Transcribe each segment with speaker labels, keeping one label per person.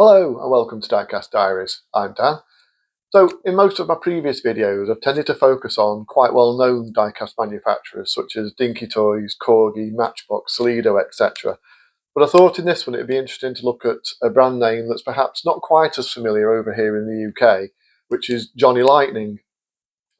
Speaker 1: Hello and welcome to Diecast Diaries. I'm Dan. So in most of my previous videos I've tended to focus on quite well-known diecast manufacturers such as Dinky Toys, Corgi, Matchbox, Solido, etc. But I thought in this one it'd be interesting to look at a brand name that's perhaps not quite as familiar over here in the UK, which is Johnny Lightning.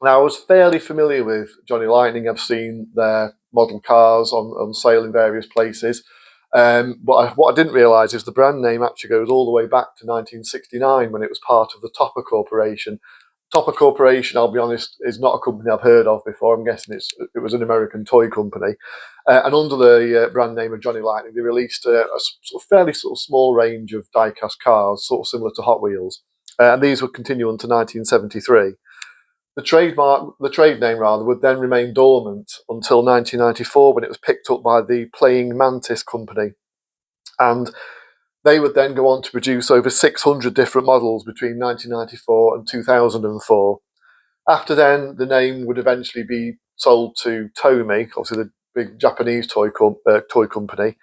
Speaker 1: Now I was fairly familiar with Johnny Lightning. I've seen their model cars on sale in various places. But what I didn't realise is the brand name actually goes all the way back to 1969 when it was part of the Topper Corporation. Topper Corporation, I'll be honest, is not a company I've heard of before. I'm guessing it was an American toy company. And under the brand name of Johnny Lightning, they released a sort of fairly small range of die-cast cars, sort of similar to Hot Wheels. And these would continue until 1973. The trade name rather, would then remain dormant until 1994 when it was picked up by the Playing Mantis company. And they would then go on to produce over 600 different models between 1994 and 2004. After then, the name would eventually be sold to Tomy, obviously the big Japanese toy company.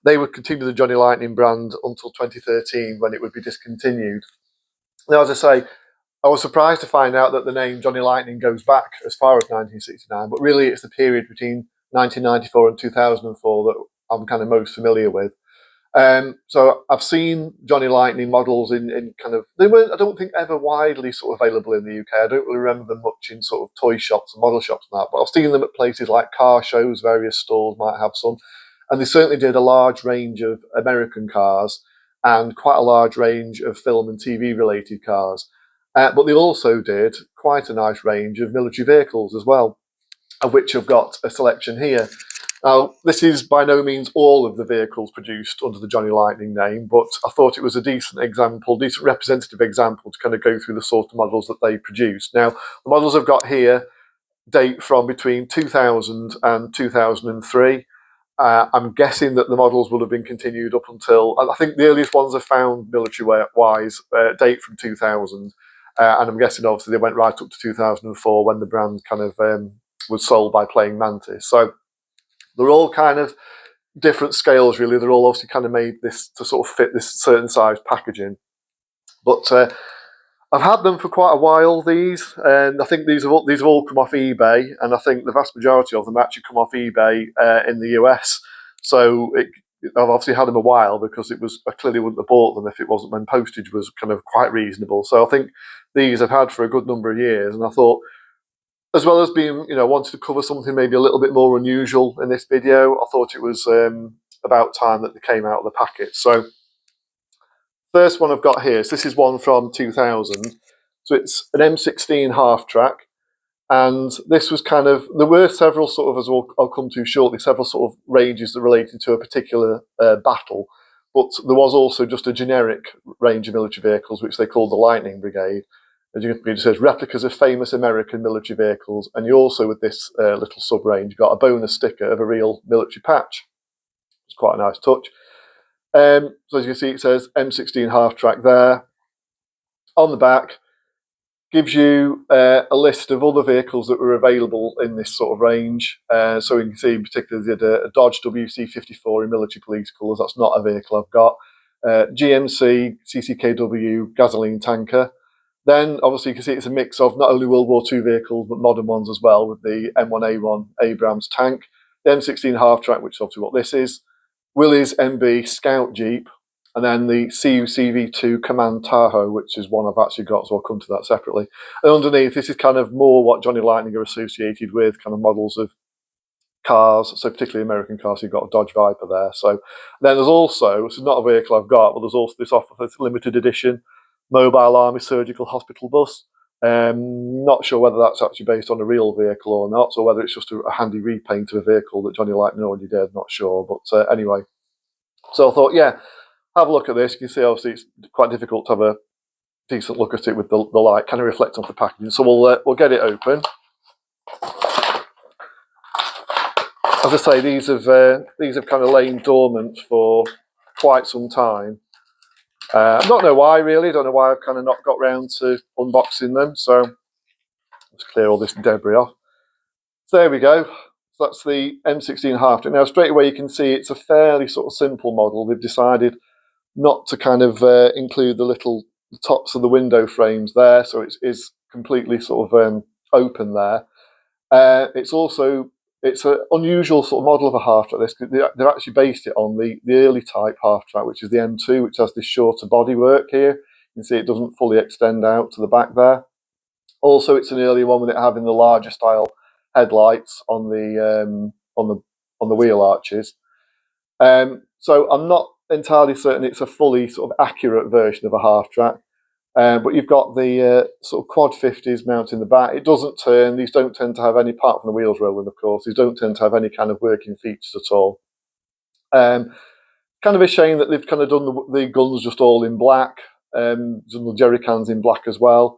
Speaker 1: They would continue the Johnny Lightning brand until 2013 when it would be discontinued. Now, as I say, I was surprised to find out that the name Johnny Lightning goes back as far as 1969, but really it's the period between 1994 and 2004 that I'm kind of most familiar with. So I've seen Johnny Lightning models in kind of, they weren't, I don't think, ever widely sort of available in the UK. I don't really remember them much in sort of toy shops and model shops and that, but I've seen them at places like car shows, various stores might have some. And they certainly did a large range of American cars and quite a large range of film and TV related cars. But they also did quite a nice range of military vehicles as well, of which I've got a selection here. Now, this is by no means all of the vehicles produced under the Johnny Lightning name, but I thought it was a decent representative example to kind of go through the sort of models that they produced. Now, the models I've got here date from between 2000 and 2003. I'm guessing that the models will have been continued up until, I think the earliest ones I've found military-wise date from 2000. And I'm guessing obviously they went right up to 2004 when the brand kind of was sold by Playing Mantis. So they're all kind of different scales, really. They're all obviously kind of made this to sort of fit this certain size packaging. But I've had them for quite a while, these, and I think these have all come off eBay, and I think the vast majority of them actually come off eBay in the US. So I've obviously had them a while because I clearly wouldn't have bought them if it wasn't when postage was kind of quite reasonable. So I think these I've had for a good number of years, and I thought, as well as being, wanting to cover something maybe a little bit more unusual in this video, I thought it was about time that they came out of the packet. So first one I've got here, so this is one from 2000. So it's an M16 half-track. And this was kind of, there were several sort of, as I'll come to shortly, several sort of ranges that related to a particular battle. But there was also just a generic range of military vehicles, which they called the Lightning Brigade. As you can see, it says replicas of famous American military vehicles. And you also, with this little sub-range, got a bonus sticker of a real military patch. It's quite a nice touch. So as you can see, it says M16 half-track there. On the back, gives you a list of other vehicles that were available in this sort of range. So you can see in particular they did a Dodge WC54 in military police colours. That's not a vehicle I've got. GMC CCKW gasoline tanker. Then obviously you can see it's a mix of not only World War II vehicles but modern ones as well, with the M1A1 Abrams tank, the M16 half-track, which is obviously what this is, Willys MB Scout Jeep, and then the CUCV2 Command Tahoe, which is one I've actually got, so I'll come to that separately. And underneath, this is kind of more what Johnny Lightning are associated with, kind of models of cars, so particularly American cars. So you've got a Dodge Viper there. So then there's also, this is not a vehicle I've got, but there's also this offer for this limited edition Mobile Army Surgical Hospital Bus. Not sure whether that's actually based on a real vehicle or not, or whether it's just a handy repaint of a vehicle that Johnny Lightning already did, not sure. But anyway, so I thought, yeah, have a look at this. You can see obviously it's quite difficult to have a decent look at it with the light kind of reflect off the packaging. So we'll get it open. As I say, these have kind of lain dormant for quite some time. I don't know why really. I don't know why I've kind of not got round to unboxing them. So let's clear all this debris off. So there we go. So that's the M16 half-track. Now straight away you can see it's a fairly sort of simple model. They've decided not to kind of include the little tops of the window frames there, so it is completely sort of open there. It's an unusual sort of model of a half-track. They've actually based it on the early type half-track, which is the M2, which has this shorter bodywork here. You can see it doesn't fully extend out to the back there. Also, it's an early one with it having the larger style headlights on the wheel arches. So I'm not entirely certain it's a fully sort of accurate version of a half-track. But you've got the sort of quad 50s mounted in the back. It doesn't turn. These don't tend to have any, apart from the wheels rolling, of course, these don't tend to have any kind of working features at all. Kind of a shame that they've kind of done the guns just all in black, done the jerry cans in black as well.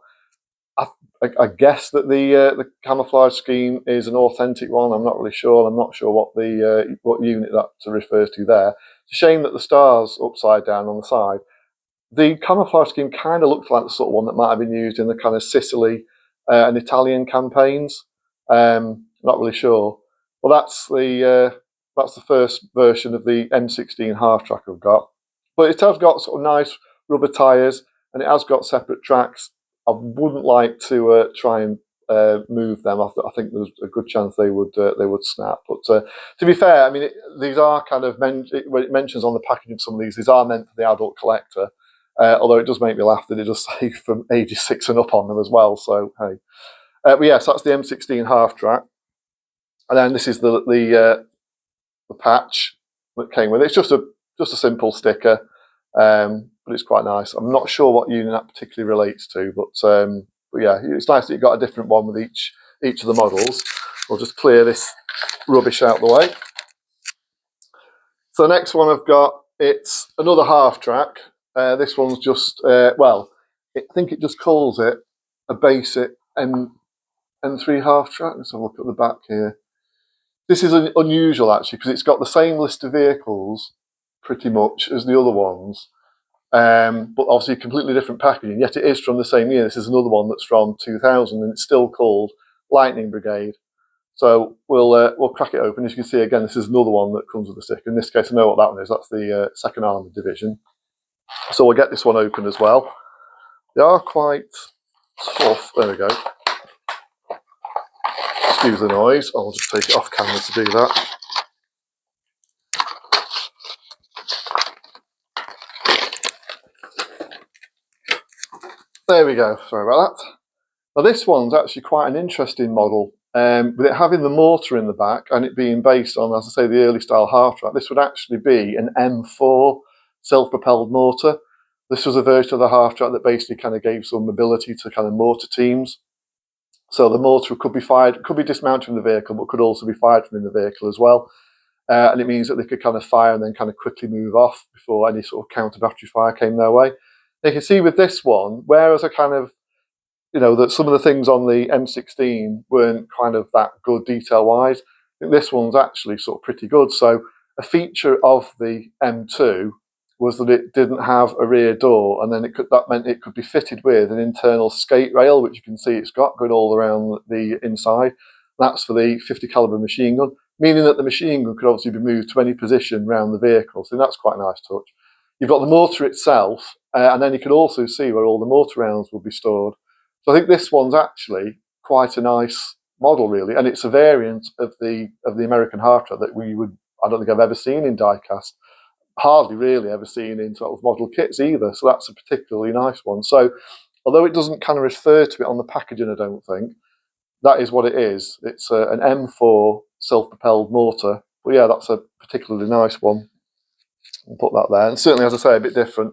Speaker 1: I guess that the camouflage scheme is an authentic one. I'm not really sure. I'm not sure what unit that refers to there. It's a shame that the star's upside down on the side. The camouflage scheme kind of looks like the sort of one that might have been used in the kind of Sicily and Italian campaigns. Not really sure. Well, that's the first version of the M16 half-track I've got. But it has got sort of nice rubber tyres, and it has got separate tracks. I wouldn't like to try and move them. I think there's a good chance they would snap. But to be fair, I mean, these are kind of it mentions on the packaging of some of these are meant for the adult collector. Although it does make me laugh that it does say from ages 6 and up on them as well. So hey, but yes, that's the M16 half-track, and then this is the patch that came with it. It's just a simple sticker, but it's quite nice. I'm not sure what unit that particularly relates to, but yeah, it's nice that you've got a different one with each of the models. We'll just clear this rubbish out the way. So the next one I've got, it's another half-track. This one's just, well, I think it just calls it a basic M3 half-track. Let's have a look at the back here. This is unusual, actually, because it's got the same list of vehicles, pretty much, as the other ones, but obviously completely different packaging, yet it is from the same year. This is another one that's from 2000, and it's still called Lightning Brigade. So we'll crack it open. As you can see, again, this is another one that comes with a sticker. In this case, I know what that one is. That's the 2nd Armoured Division. So we'll get this one open as well. They are quite tough. There we go. Excuse the noise. I'll just take it off camera to do that. There we go. Sorry about that. Now this one's actually quite an interesting model. With it having the mortar in the back and it being based on, as I say, the early style half-track, this would actually be an M4 self-propelled mortar. This was a version of the half-track that basically kind of gave some mobility to kind of mortar teams. So the mortar could be fired, could be dismounted from the vehicle, but could also be fired from in the vehicle as well. And it means that they could kind of fire and then kind of quickly move off before any sort of counter battery fire came their way. You can see with this one, whereas I kind of, that some of the things on the M16 weren't kind of that good detail-wise, I think this one's actually sort of pretty good. So a feature of the M2 was that it didn't have a rear door, and then that meant it could be fitted with an internal skate rail, which you can see it's got going all around the inside. That's for the 50 caliber machine gun, meaning that the machine gun could obviously be moved to any position around the vehicle. So that's quite a nice touch. You've got the mortar itself, and then you can also see where all the mortar rounds will be stored. So I think this one's actually quite a nice model, really, and it's a variant of the American half-track that I don't think I've ever seen in diecast. Hardly really ever seen in sort of model kits either. So that's a particularly nice one. So although it doesn't kind of refer to it on the packaging, I don't think, that is what it is. It's an M4 self-propelled mortar. But yeah, that's a particularly nice one. I'll put that there. And certainly, as I say, a bit different.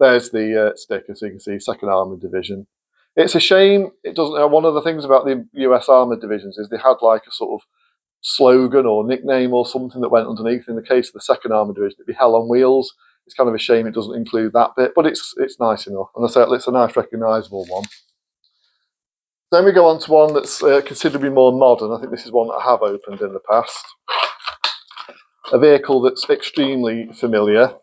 Speaker 1: There's the sticker, so you can see 2nd Armoured Division. It's a shame it doesn't. One of the things about the US Armoured Divisions is they had like a sort of slogan or nickname or something that went underneath. In the case of the 2nd Armoured Division, it'd be Hell on Wheels. It's kind of a shame it doesn't include that bit, but it's nice enough. And I say it's a nice, recognisable one. Then we go on to one that's considerably more modern. I think this is one that I have opened in the past. A vehicle that's extremely familiar,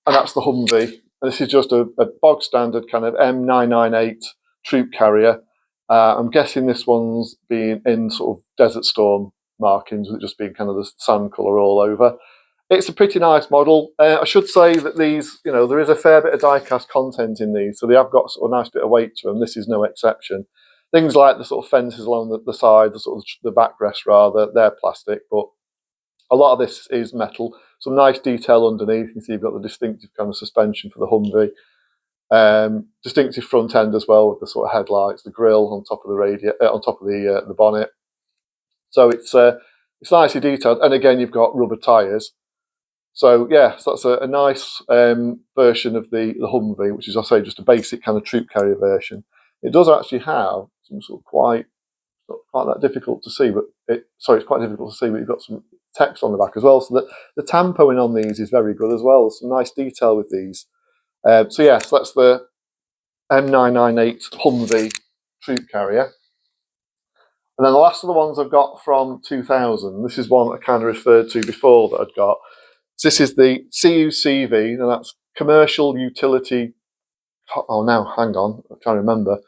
Speaker 1: and that's the Humvee. This is just a bog standard kind of M998 troop carrier. I'm guessing this one's been in sort of Desert Storm markings, with it just being kind of the sand colour all over. it's a pretty nice model. I should say that these, you know, there is a fair bit of diecast content in these, so they have got sort of a nice bit of weight to them. This is no exception. Things like the sort of fences along the side, the sort of the backrest rather, they're plastic, but a lot of this is metal. Some nice detail underneath. You can see you've got the distinctive kind of suspension for the Humvee. Distinctive front end as well with the sort of headlights, the grille on top of the on top of the bonnet. So it's nicely detailed, and again you've got rubber tyres. So yeah, so that's a nice version of the Humvee, which is, I say, just a basic kind of troop carrier version. It does actually have some sort of not quite that difficult to see, but it's quite difficult to see, but you've got some text on the back as well. So that the tampoing on these is very good as well. There's some nice detail with these. So yes, that's the M998 Humvee troop carrier. And then the last of the ones I've got from 2000, this is one that I kind of referred to before that I'd got. So this is the CUCV, and that's Commercial Utility, oh now, hang on, I'm trying to remember.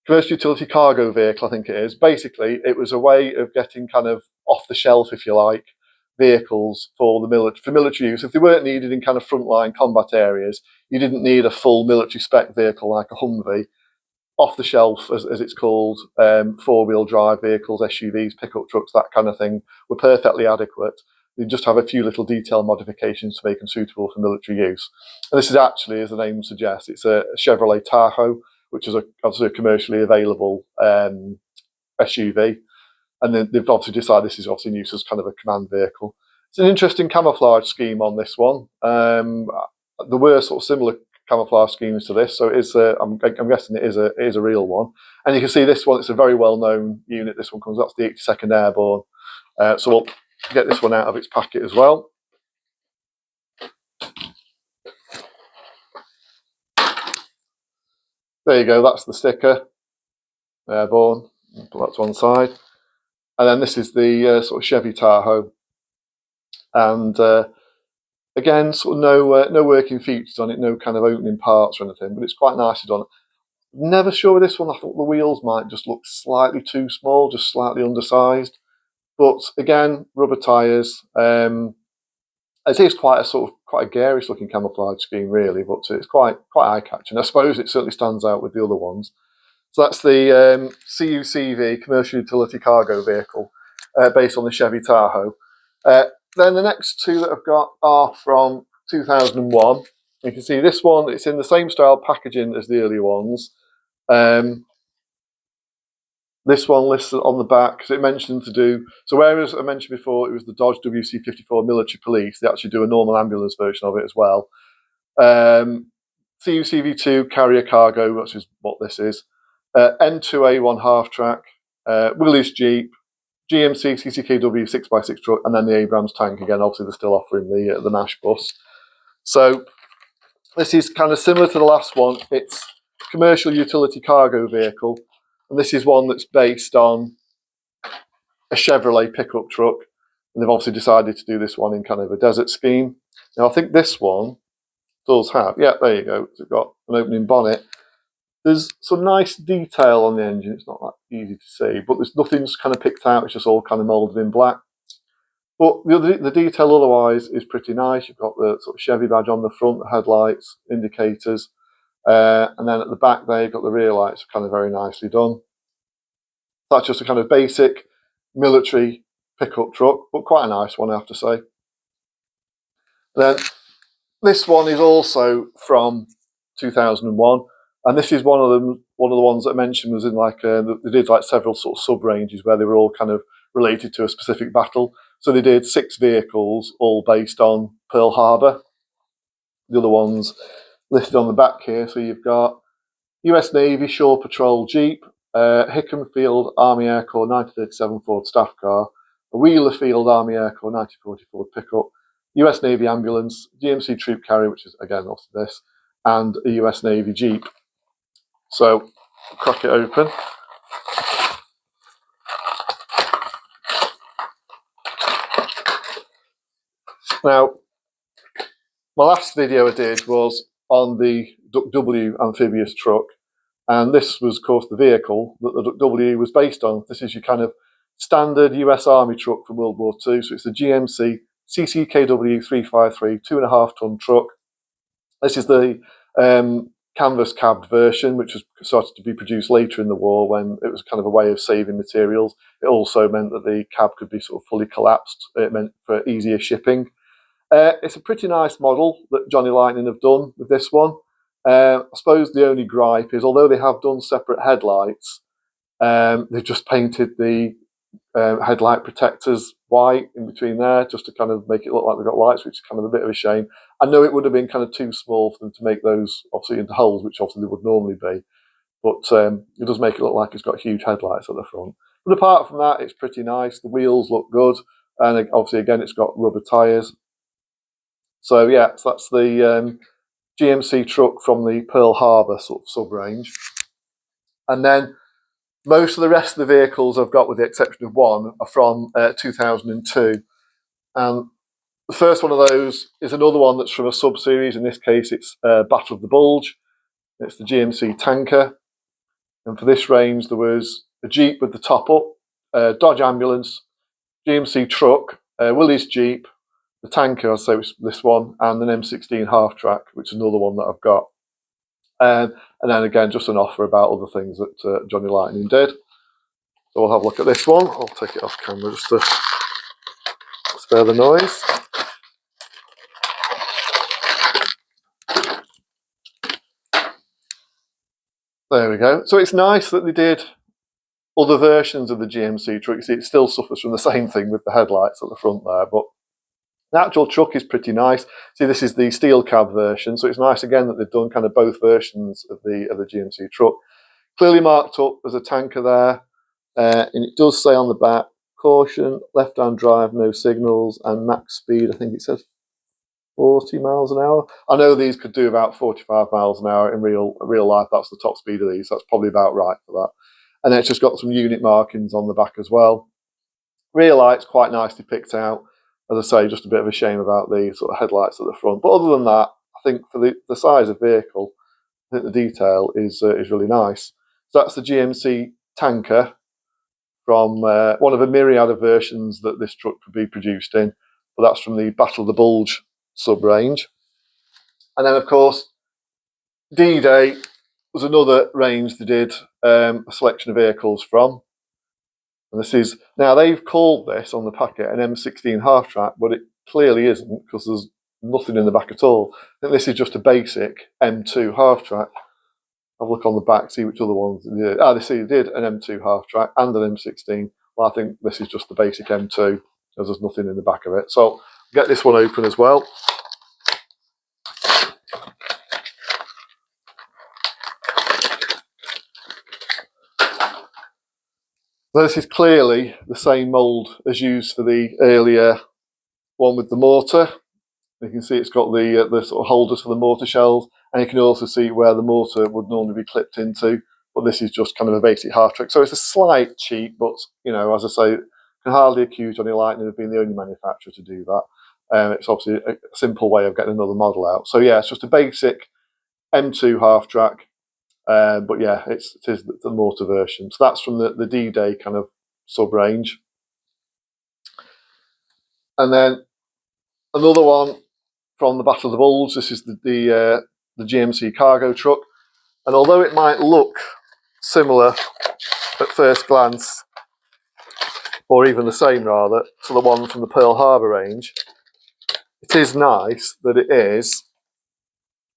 Speaker 1: Commercial Utility Cargo Vehicle, I think it is. Basically, it was a way of getting kind of off the shelf, if you like, vehicles for the military use. If they weren't needed in kind of frontline combat areas, you didn't need a full military spec vehicle like a Humvee. Off the shelf, as it's called, four-wheel drive vehicles, SUVs, pickup trucks, that kind of thing, were perfectly adequate. You just have a few little detail modifications to make them suitable for military use. And this is actually, as the name suggests, it's a Chevrolet Tahoe, which is obviously a commercially available SUV. And then they've obviously decided this is obviously used as kind of a command vehicle. It's an interesting camouflage scheme on this one. There were sort of similar camouflage schemes to this, so it is. I'm guessing it is a real one. And you can see this one. It's a very well-known unit. This one comes up to the 82nd Airborne. So we'll get this one out of its packet as well. There you go. That's the sticker. Airborne. Put that to one side. And then this is the sort of Chevy Tahoe. And again, sort of no working features on it, no kind of opening parts or anything, but it's quite nicely done. Never sure with this one. I thought the wheels might just look slightly too small, just slightly undersized. But again, rubber tyres. It is quite a garish looking camouflage scheme, really, but it's quite eye-catching. I suppose it certainly stands out with the other ones. So that's the CUCV, Commercial Utility Cargo Vehicle, based on the Chevy Tahoe. Then the next two that I've got are from 2001. You can see this one, it's in the same style packaging as the earlier ones. This one lists on the back, because it mentioned to do, so whereas I mentioned before it was the Dodge WC-54 Military Police, they actually do a normal ambulance version of it as well. CUCV2 Carrier Cargo, which is what this is. N2A1 half-track, Willys Jeep, GMC CCKW 6x6 truck, and then the Abrams tank. Again, obviously they're still offering the MASH bus. So this is kind of similar to the last one. It's Commercial Utility Cargo Vehicle, and this is one that's based on a Chevrolet pickup truck. And they've obviously decided to do this one in kind of a desert scheme. Now I think this one does have, yeah, there you go. It's got an opening bonnet. There's some nice detail on the engine. It's not that easy to see, but there's nothing's kind of picked out. It's just all kind of moulded in black. But the detail otherwise is pretty nice. You've got the sort of Chevy badge on the front, the headlights, indicators, and then at the back there you've got the rear lights, kind of very nicely done. That's just a kind of basic military pickup truck, but quite a nice one, I have to say. Then this one is also from 2001. And this is one of the ones that I mentioned was in like they did like several sort of sub ranges where they were all kind of related to a specific battle. So they did 6 vehicles, all based on Pearl Harbor. The other ones listed on the back here. So you've got US Navy Shore Patrol Jeep, Hickam Field Army Air Corps 1937 Ford staff car, a Wheeler Field Army Air Corps 1940 Ford pickup, US Navy ambulance, GMC troop carrier, which is again also this, and a US Navy Jeep. So, crack it open. Now, my last video I did was on the Duck W amphibious truck, and this was, of course, the vehicle that the Duck W was based on. This is your kind of standard US Army truck from World War II, so it's the GMC CCKW 353 2.5 ton truck. This is the canvas cabbed version, which was started to be produced later in the war when it was kind of a way of saving materials. It also meant that the cab could be sort of fully collapsed. It meant for easier shipping. It's a pretty nice model that Johnny Lightning have done with this one. I suppose the only gripe is, although they have done separate headlights, they've just painted the headlight protectors white in between there, just to kind of make it look like they've got lights, which is kind of a bit of a shame. I know it would have been kind of too small for them to make those obviously into holes, which obviously they would normally be, but it does make it look like it's got huge headlights at the front. But apart from that, it's pretty nice. The wheels look good, and obviously again it's got rubber tyres. So yeah, so that's the GMC truck from the Pearl Harbor sort of sub-range. And then most of the rest of the vehicles I've got, with the exception of one, are from 2002. And the first one of those is another one that's from a sub-series. In this case, it's Battle of the Bulge. It's the GMC tanker. And for this range, there was a Jeep with the top up, a Dodge ambulance, GMC truck, Willys Jeep, the tanker, I'll say this one, and an M16 half-track, which is another one that I've got. And then again, just an offer about other things that Johnny Lightning did. So we'll have a look at this one. I'll take it off camera just to spare the noise. There we go. So it's nice that they did other versions of the GMC truck. You see, it still suffers from the same thing with the headlights at the front there, but the actual truck is pretty nice. See, this is the steel cab version, so it's nice again that they've done kind of both versions of the GMC truck. Clearly marked up as a tanker there, and it does say on the back, caution, left-hand drive, no signals, and max speed, I think it says 40 miles an hour. I know these could do about 45 miles an hour in real life. That's the top speed of these. That's probably about right for that. And it's just got some unit markings on the back as well. Rear lights quite nicely picked out. As I say, just a bit of a shame about the sort of headlights at the front. But other than that, I think for the size of vehicle, I think the detail is really nice. So that's the GMC tanker from one of a myriad of versions that this truck could be produced in. But that's from the Battle of the Bulge sub-range. And then, of course, D-Day was another range they did a selection of vehicles from. And this is, now they've called this on the packet an M16 half-track, but it clearly isn't, because there's nothing in the back at all. I think this is just a basic M2 half-track. I'll look on the back, see which other ones they did. They see they did an M2 half-track and an M16. Well, I think this is just the basic M2, because there's nothing in the back of it. So get this one open as well. This is clearly the same mould as used for the earlier one with the mortar. You can see it's got the sort of holders for the mortar shells, and you can also see where the mortar would normally be clipped into, but this is just kind of a basic half-track. So it's a slight cheat, but, you know, as I say, can hardly accuse Johnny Lightning of being the only manufacturer to do that. It's obviously a simple way of getting another model out. So yeah, it's just a basic M2 half-track. But yeah, it is the mortar version. So that's from the D-Day kind of sub-range. And then another one from the Battle of the Bulge. This is the GMC cargo truck. And although it might look similar at first glance, or even the same rather, to the one from the Pearl Harbor range, it is nice that it is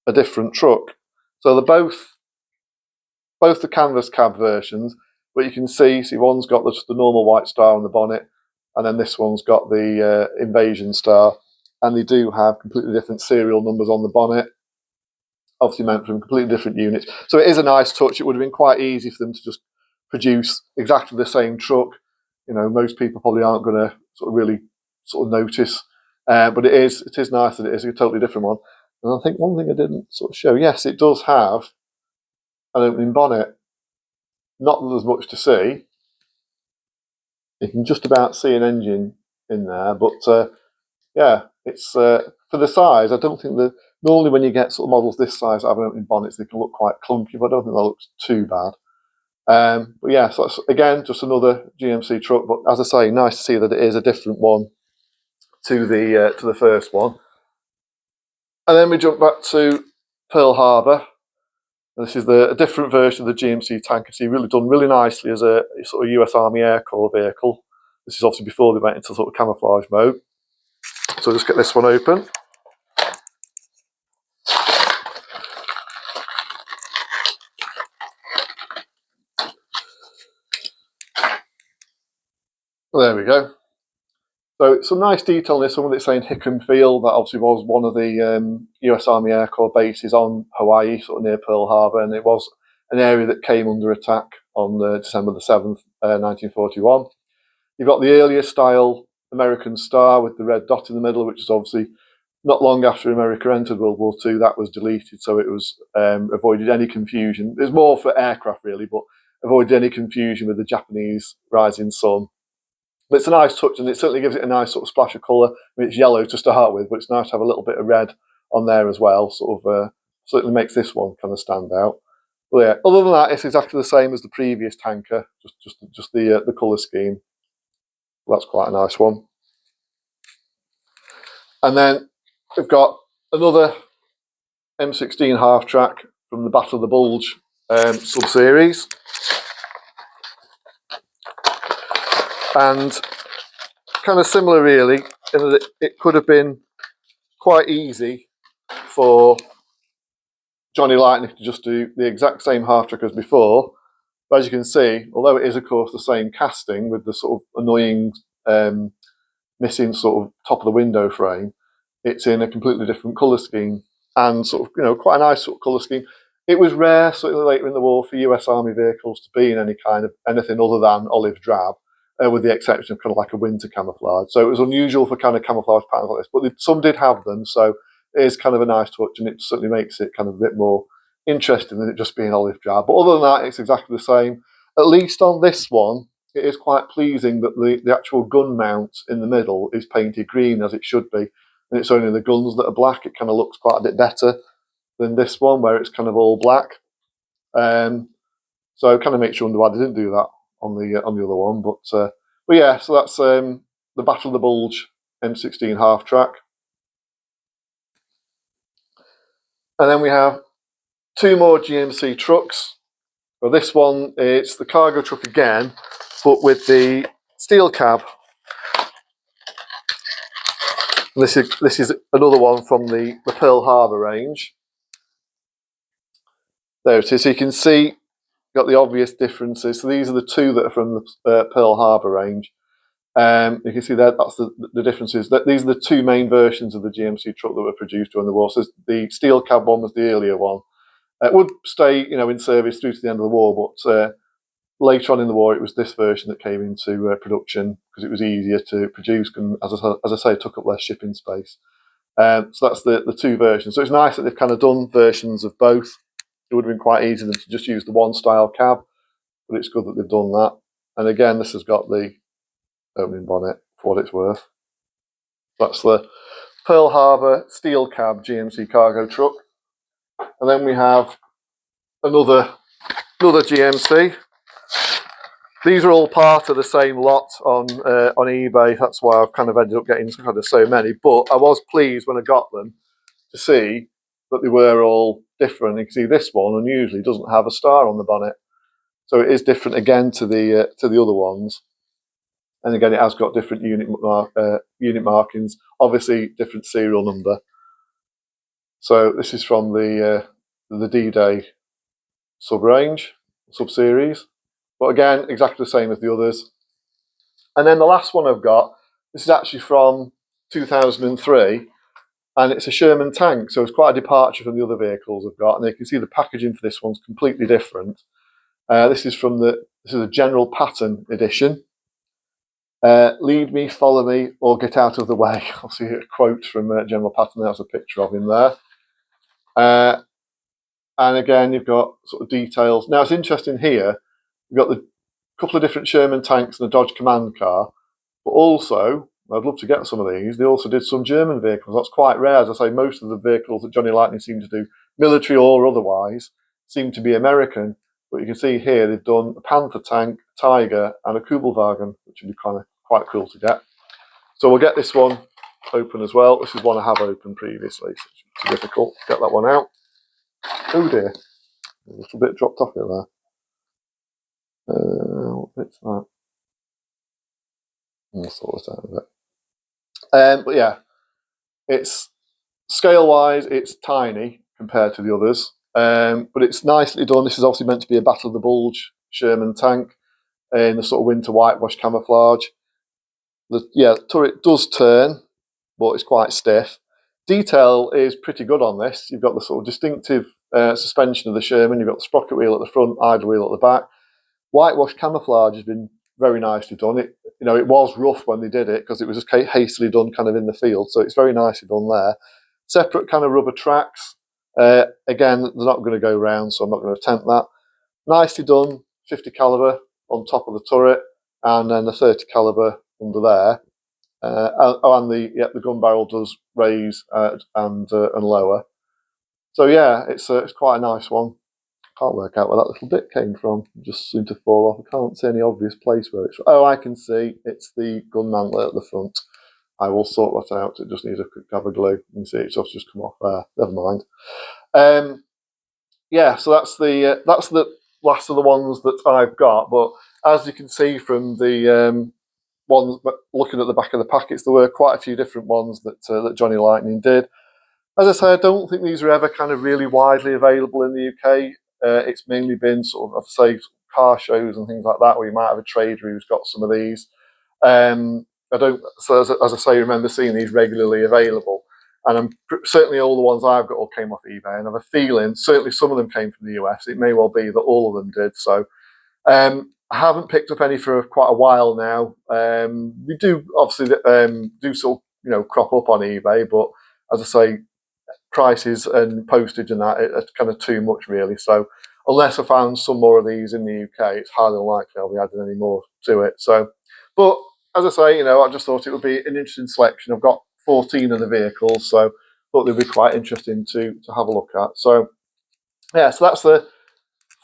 Speaker 1: a different truck. So they're both the canvas cab versions, but you can see one's got just the normal white star on the bonnet, and then this one's got the invasion star, and they do have completely different serial numbers on the bonnet, obviously meant from completely different units. So it is a nice touch. It would have been quite easy for them to just produce exactly the same truck. You know, most people probably aren't going to sort of really sort of notice, but it is nice that it is a totally different one. And I think one thing I didn't sort of show, yes, it does have an opening bonnet. Not that there's much to see. You can just about see an engine in there, but yeah, it's for the size. I don't think that normally when you get sort of models this size that have an opening bonnets, they can look quite clunky, but I don't think that looks too bad. But yeah, so that's again just another GMC truck. But as I say, nice to see that it is a different one to the first one. And then we jump back to Pearl Harbor. This is a different version of the GMC tanker. So really done really nicely as a sort of US Army Air Corps vehicle. This is obviously before they went into sort of camouflage mode. So just get this one open. There we go. So some nice detail in this one. It's saying Hickam Field. That obviously was one of the US Army Air Corps bases on Hawaii, sort of near Pearl Harbor, and it was an area that came under attack on December the 7th, 1941. You've got the earlier style American star with the red dot in the middle, which is obviously not long after America entered World War II. That was deleted, so it was avoided any confusion. It's more for aircraft really, but avoided any confusion with the Japanese rising sun. But it's a nice touch, and it certainly gives it a nice sort of splash of colour. I mean, it's yellow to start with, but it's nice to have a little bit of red on there as well. Sort of certainly makes this one kind of stand out. But yeah, other than that, it's exactly the same as the previous tanker, just the colour scheme. That's quite a nice one. And then we've got another M16 half-track from the Battle of the Bulge sub-series. And kind of similar really, in that it could have been quite easy for Johnny Lightning to just do the exact same half-track as before. But as you can see, although it is of course the same casting with the sort of annoying missing sort of top of the window frame, it's in a completely different colour scheme, and sort of, quite a nice sort of colour scheme. It was rare sort of later in the war for US Army vehicles to be in anything other than olive drab, with the exception of kind of like a winter camouflage. So it was unusual for kind of camouflage patterns like this, but some did have them, so it is kind of a nice touch, and it certainly makes it kind of a bit more interesting than it just being olive drab. But other than that, it's exactly the same. At least on this one, it is quite pleasing that the actual gun mount in the middle is painted green, as it should be, and it's only the guns that are black. It kind of looks quite a bit better than this one, where it's kind of all black. So it kind of makes you wonder why they didn't do that on the other one. But yeah, so that's the Battle of the Bulge M16 half track. And then we have two more GMC trucks. Well, this one, it's the cargo truck again, but with the steel cab. And this is another one from the Pearl Harbor range. There it is. So you can see, got the obvious differences. So these are the two that are from the Pearl Harbor range. You can see that's the differences. These are the two main versions of the GMC truck that were produced during the war. So the steel cab one was the earlier one. It would stay, in service through to the end of the war, but later on in the war, it was this version that came into production because it was easier to produce, and as I say, it took up less shipping space. So that's the two versions. So it's nice that they've kind of done versions of both. It would have been quite easy to just use the one style cab, but it's good that they've done that. And again, this has got the opening bonnet for what it's worth. That's the Pearl Harbor steel cab GMC cargo truck. And then we have another GMC. These are all part of the same lot on eBay. That's why I've kind of ended up getting kind of so many. But I was pleased when I got them to see that they were all different. You can see this one unusually doesn't have a star on the bonnet, so it is different again to the other ones. And again, it has got different unit markings, obviously different serial number. So this is from the D-Day sub-series. But again, exactly the same as the others. And then the last one I've got, this is actually from 2003, and it's a Sherman tank, so it's quite a departure from the other vehicles I've got. And you can see the packaging for this one's completely different. This is a General Patton edition. Lead me, follow me, or get out of the way. I'll see a quote from General Patton. There's a picture of him there. And again, you've got sort of details. Now, it's interesting here, you've got the couple of different Sherman tanks and a Dodge Command car, but also, I'd love to get some of these, they also did some German vehicles. That's quite rare. As I say, most of the vehicles that Johnny Lightning seemed to do, military or otherwise, seem to be American. But you can see here they've done a Panther tank, Tiger, and a Kubelwagen, which would be kind of quite cool to get. So we'll get this one open as well. This is one I have opened previously, so it's too difficult to get that one out. Oh dear, a little bit dropped off it there. What bit's that? I'll sort this out a bit. But yeah, it's scale-wise, it's tiny compared to the others, but it's nicely done. This is obviously meant to be a Battle of the Bulge Sherman tank in the sort of winter whitewash camouflage. The turret does turn, but it's quite stiff. Detail is pretty good on this. You've got the sort of distinctive suspension of the Sherman. You've got the sprocket wheel at the front, idle wheel at the back. Whitewash camouflage has been very nicely done. It was rough when they did it because it was just hastily done kind of in the field. So it's very nicely done there. Separate kind of rubber tracks. Again, they're not going to go round, so I'm not going to attempt that. Nicely done, 50 caliber on top of the turret, and then the 30 caliber under there. And the gun barrel does raise and lower. So yeah, it's quite a nice one. Can't work out where that little bit came from. It just seemed to fall off. I can't see any obvious place where it's. Oh, I can see. It's the gun mantlet at the front. I will sort that out. It just needs a quick dab of glue. You can see it's just come off there. Never mind. Yeah, so that's the last of the ones that I've got. But as you can see from the ones, looking at the back of the packets, there were quite a few different ones that Johnny Lightning did. As I say, I don't think these are ever kind of really widely available in the UK. It's mainly been sort of, say, car shows and things like that, where you might have a trader who's got some of these. I don't. So as I say, I remember seeing these regularly available, and certainly all the ones I've got all came off eBay, and I have a feeling certainly some of them came from the US. It may well be that all of them did. So I haven't picked up any for quite a while now. We do obviously do sort of crop up on eBay, but as I say, prices and postage and that it's kind of too much really. So unless I found some more of these in the UK, it's highly unlikely I'll be adding any more to it. So, but as I say, I just thought it would be an interesting selection. I've got 14 of the vehicles, so thought they'd be quite interesting to have a look at. So yeah, so that's the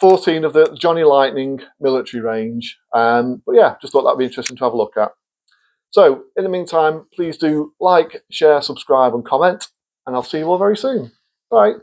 Speaker 1: 14 of the Johnny Lightning military range. But yeah, just thought that'd be interesting to have a look at. So in the meantime, please do like, share, subscribe and comment, and I'll see you all very soon. Bye.